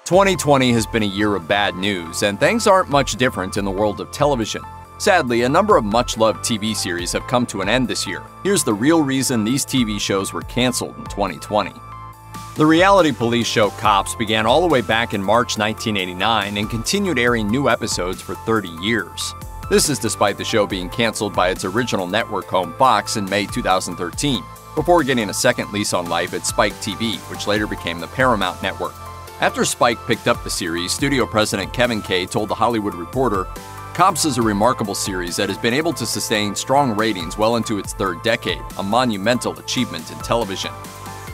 2020 has been a year of bad news, and things aren't much different in the world of television. Sadly, a number of much-loved TV series have come to an end this year. Here's the real reason these TV shows were canceled in 2020. The reality police show Cops began all the way back in March 1989 and continued airing new episodes for 30 years. This is despite the show being canceled by its original network home Fox in May 2013, before getting a second lease on life at Spike TV, which later became the Paramount Network. After Spike picked up the series, studio president Kevin Kay told The Hollywood Reporter, "Cops is a remarkable series that has been able to sustain strong ratings well into its third decade, a monumental achievement in television."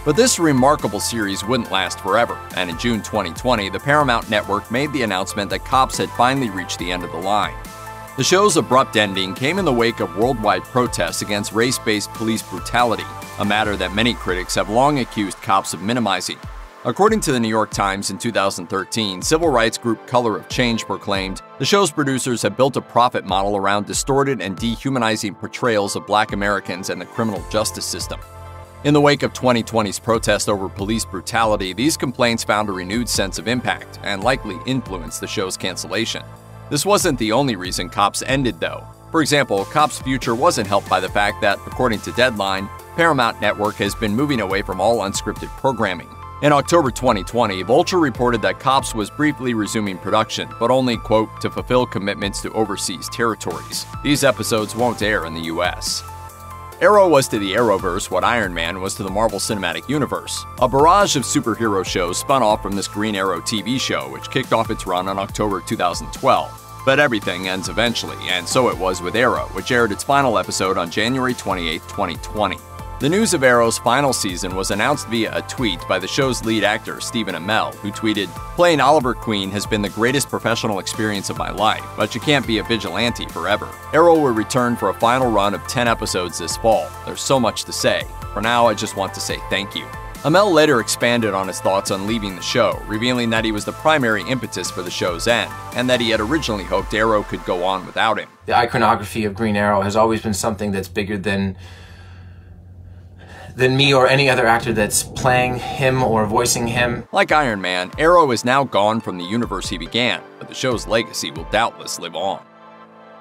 But this remarkable series wouldn't last forever, and in June 2020, the Paramount Network made the announcement that Cops had finally reached the end of the line. The show's abrupt ending came in the wake of worldwide protests against race-based police brutality, a matter that many critics have long accused Cops of minimizing. According to the New York Times in 2013, civil rights group Color of Change proclaimed, the show's producers have built a profit model around distorted and dehumanizing portrayals of Black Americans and the criminal justice system. In the wake of 2020's protest over police brutality, these complaints found a renewed sense of impact and likely influenced the show's cancellation. This wasn't the only reason Cops ended, though. For example, Cops' future wasn't helped by the fact that, according to Deadline, Paramount Network has been moving away from all unscripted programming. In October 2020, Vulture reported that Cops was briefly resuming production, but only, quote, to fulfill commitments to overseas territories. These episodes won't air in the US. Arrow was to the Arrowverse what Iron Man was to the Marvel Cinematic Universe. A barrage of superhero shows spun off from this Green Arrow TV show, which kicked off its run in October 2012. But everything ends eventually, and so it was with Arrow, which aired its final episode on January 28, 2020. The news of Arrow's final season was announced via a tweet by the show's lead actor, Stephen Amell, who tweeted, "Playing Oliver Queen has been the greatest professional experience of my life, but you can't be a vigilante forever. Arrow will return for a final run of 10 episodes this fall. There's so much to say. For now, I just want to say thank you." Amell later expanded on his thoughts on leaving the show, revealing that he was the primary impetus for the show's end, and that he had originally hoped Arrow could go on without him. The iconography of Green Arrow has always been something that's bigger than me or any other actor that's playing him or voicing him. Like Iron Man, Arrow is now gone from the universe he began, but the show's legacy will doubtless live on.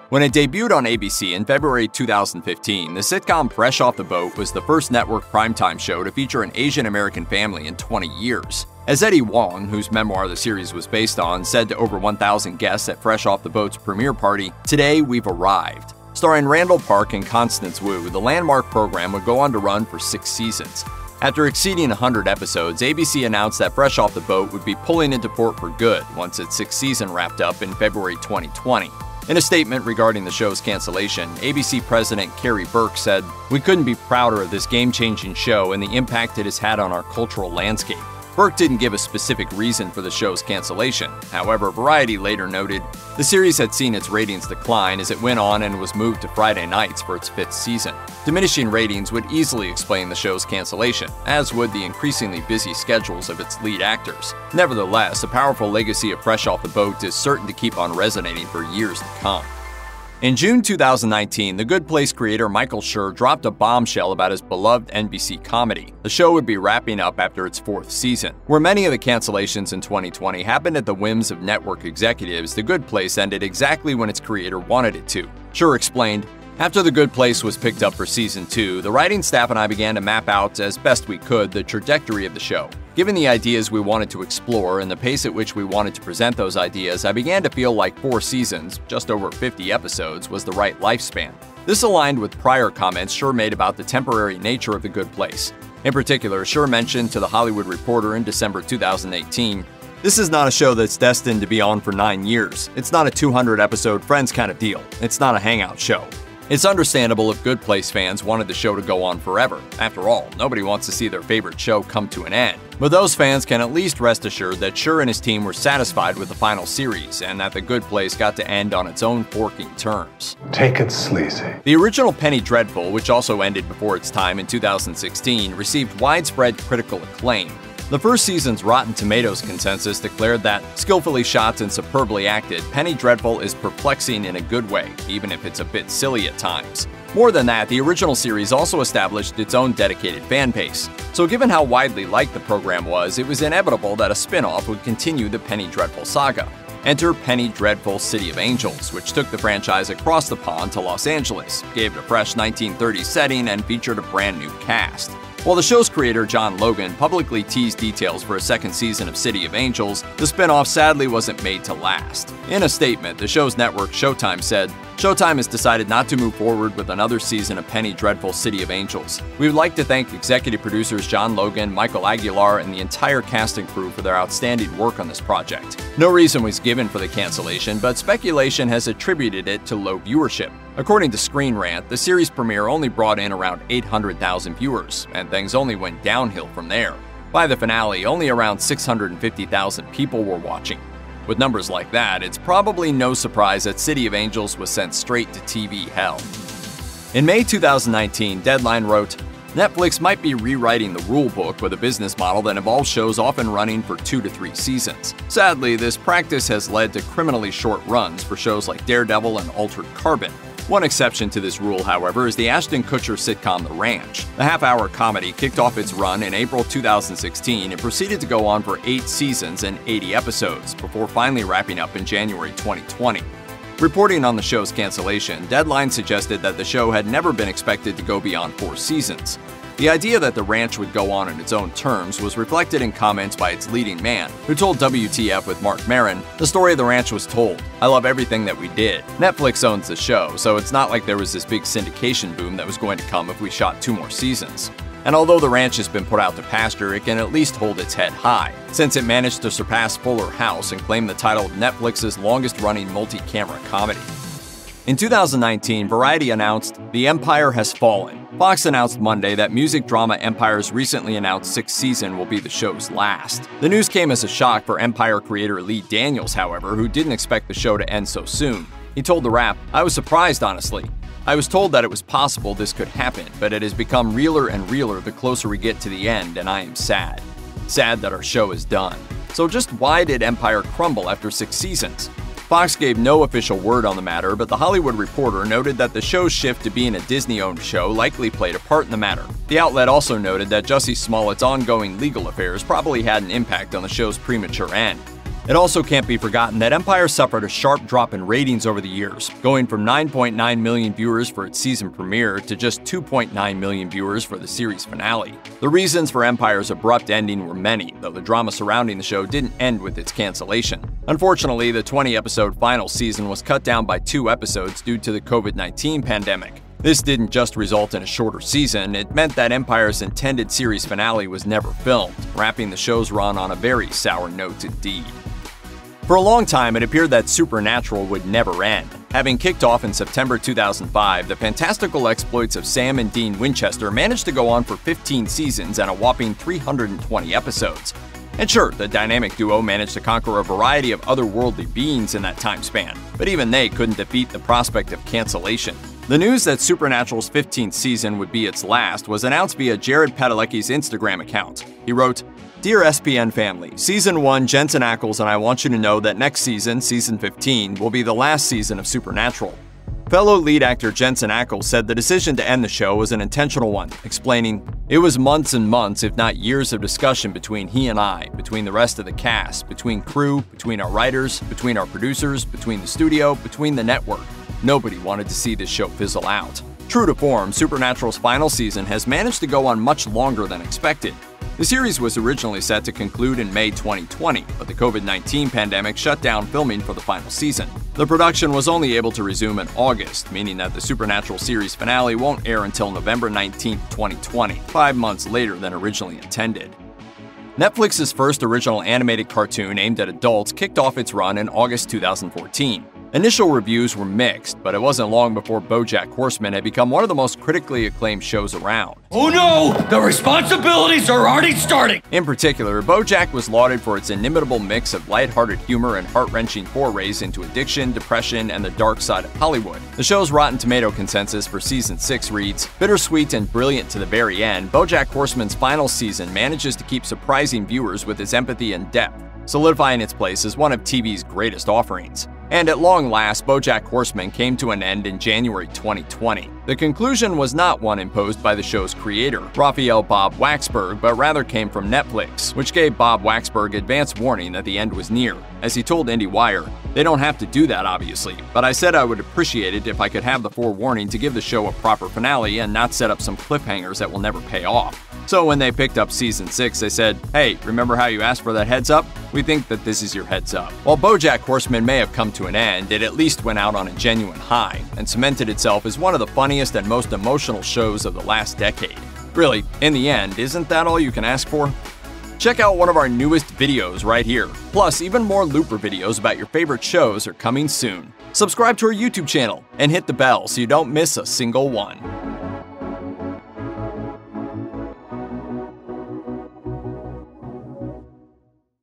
When it debuted on ABC in February 2015, the sitcom Fresh Off the Boat was the first network primetime show to feature an Asian American family in 20 years. As Eddie Wong, whose memoir the series was based on, said to over 1,000 guests at Fresh Off the Boat's premiere party, "Today we've arrived." Starring Randall Park and Constance Wu, the landmark program would go on to run for 6 seasons. After exceeding 100 episodes, ABC announced that Fresh Off the Boat would be pulling into port for good once its 6th season wrapped up in February 2020. In a statement regarding the show's cancellation, ABC President Kerry Burke said, "We couldn't be prouder of this game-changing show and the impact it has had on our cultural landscape." Burke didn't give a specific reason for the show's cancellation. However, Variety later noted, the series had seen its ratings decline as it went on and was moved to Friday nights for its 5th season. Diminishing ratings would easily explain the show's cancellation, as would the increasingly busy schedules of its lead actors. Nevertheless, a powerful legacy of Fresh Off the Boat is certain to keep on resonating for years to come. In June 2019, The Good Place creator Michael Schur dropped a bombshell about his beloved NBC comedy. The show would be wrapping up after its 4th season. Where many of the cancellations in 2020 happened at the whims of network executives, The Good Place ended exactly when its creator wanted it to. Schur explained, "After The Good Place was picked up for season 2, the writing staff and I began to map out, as best we could, the trajectory of the show. Given the ideas we wanted to explore and the pace at which we wanted to present those ideas, I began to feel like 4 seasons, just over 50 episodes, was the right lifespan." This aligned with prior comments Schur made about the temporary nature of The Good Place. In particular, Schur mentioned to The Hollywood Reporter in December 2018, "This is not a show that's destined to be on for 9 years. It's not a 200-episode Friends kind of deal. It's not a hangout show. It's understandable if Good Place fans wanted the show to go on forever. After all, nobody wants to see their favorite show come to an end. But those fans can at least rest assured that Schur and his team were satisfied with the final series, and that The Good Place got to end on its own forking terms." Take it sleazy. The original Penny Dreadful, which also ended before its time in 2016, received widespread critical acclaim. The first season's Rotten Tomatoes consensus declared that, skillfully shot and superbly acted, Penny Dreadful is perplexing in a good way, even if it's a bit silly at times. More than that, the original series also established its own dedicated fan base. So given how widely liked the program was, it was inevitable that a spin-off would continue the Penny Dreadful saga. Enter Penny Dreadful City of Angels, which took the franchise across the pond to Los Angeles, gave it a fresh 1930s setting, and featured a brand new cast. While the show's creator, John Logan, publicly teased details for a second season of City of Angels, the spin-off sadly wasn't made to last. In a statement, the show's network Showtime said, "Showtime has decided not to move forward with another season of Penny Dreadful City of Angels. We would like to thank executive producers John Logan, Michael Aguilar, and the entire cast and crew for their outstanding work on this project." No reason was given for the cancellation, but speculation has attributed it to low viewership. According to Screen Rant, the series premiere only brought in around 800,000 viewers, and things only went downhill from there. By the finale, only around 650,000 people were watching. With numbers like that, it's probably no surprise that City of Angels was sent straight to TV hell. In May 2019, Deadline wrote, "Netflix might be rewriting the rulebook with a business model that involves shows often running for 2 to 3 seasons. Sadly, this practice has led to criminally short runs for shows like Daredevil and Altered Carbon. One exception to this rule, however, is the Ashton Kutcher sitcom The Ranch. The half-hour comedy kicked off its run in April 2016 and proceeded to go on for 8 seasons and 80 episodes, before finally wrapping up in January 2020. Reporting on the show's cancellation, Deadline suggested that the show had never been expected to go beyond 4 seasons. The idea that The Ranch would go on its own terms was reflected in comments by its leading man, who told WTF with Mark Maron, "The story of The Ranch was told. I love everything that we did. Netflix owns the show, so it's not like there was this big syndication boom that was going to come if we shot 2 more seasons. And although The Ranch has been put out to pasture, it can at least hold its head high, since it managed to surpass Fuller House and claim the title of Netflix's longest-running multi-camera comedy." In 2019, Variety announced, "The Empire has fallen." Fox announced Monday that music drama Empire's recently announced 6th season will be the show's last. The news came as a shock for Empire creator Lee Daniels, however, who didn't expect the show to end so soon. He told The Wrap, "I was surprised, honestly. I was told that it was possible this could happen, but it has become realer and realer the closer we get to the end, and I am sad. Sad that our show is done." So just why did Empire crumble after 6 seasons? Fox gave no official word on the matter, but The Hollywood Reporter noted that the show's shift to being a Disney-owned show likely played a part in the matter. The outlet also noted that Jussie Smollett's ongoing legal affairs probably had an impact on the show's premature end. It also can't be forgotten that Empire suffered a sharp drop in ratings over the years, going from 9.9 million viewers for its season premiere to just 2.9 million viewers for the series finale. The reasons for Empire's abrupt ending were many, though the drama surrounding the show didn't end with its cancellation. Unfortunately, the 20-episode final season was cut down by 2 episodes due to the COVID-19 pandemic. This didn't just result in a shorter season, it meant that Empire's intended series finale was never filmed, wrapping the show's run on a very sour note indeed. For a long time, it appeared that Supernatural would never end. Having kicked off in September 2005, the fantastical exploits of Sam and Dean Winchester managed to go on for 15 seasons and a whopping 320 episodes. And sure, the dynamic duo managed to conquer a variety of otherworldly beings in that time span, but even they couldn't defeat the prospect of cancellation. The news that Supernatural's 15th season would be its last was announced via Jared Padalecki's Instagram account. He wrote, "Dear SPN family, Season 1, Jensen Ackles and I want you to know that next season, Season 15, will be the last season of Supernatural." Fellow lead actor Jensen Ackles said the decision to end the show was an intentional one, explaining, "It was months and months, if not years of discussion between he and I, between the rest of the cast, between crew, between our writers, between our producers, between the studio, between the network. Nobody wanted to see this show fizzle out." True to form, Supernatural's final season has managed to go on much longer than expected. The series was originally set to conclude in May 2020, but the COVID-19 pandemic shut down filming for the final season. The production was only able to resume in August, meaning that the Supernatural series finale won't air until November 19, 2020, 5 months later than originally intended. Netflix's first original animated cartoon aimed at adults kicked off its run in August 2014. Initial reviews were mixed, but it wasn't long before BoJack Horseman had become one of the most critically acclaimed shows around. Oh no! The responsibilities are already starting! In particular, BoJack was lauded for its inimitable mix of lighthearted humor and heart-wrenching forays into addiction, depression, and the dark side of Hollywood. The show's Rotten Tomato consensus for Season 6 reads, "Bittersweet and brilliant to the very end, BoJack Horseman's final season manages to keep surprising viewers with its empathy and depth, solidifying its place as one of TV's greatest offerings." And at long last, BoJack Horseman came to an end in January 2020. The conclusion was not one imposed by the show's creator, Raphael Bob Waxberg, but rather came from Netflix, which gave Bob Waxberg advance warning that the end was near. As he told IndieWire, "They don't have to do that, obviously, but I said I would appreciate it if I could have the forewarning to give the show a proper finale and not set up some cliffhangers that will never pay off." So when they picked up Season 6, they said, "Hey, remember how you asked for that heads up? We think that this is your heads up." While BoJack Horseman may have come to an end, it at least went out on a genuine high and cemented itself as one of the funniest and most emotional shows of the last decade. Really, in the end, isn't that all you can ask for? Check out one of our newest videos right here. Plus, even more Looper videos about your favorite shows are coming soon. Subscribe to our YouTube channel and hit the bell so you don't miss a single one.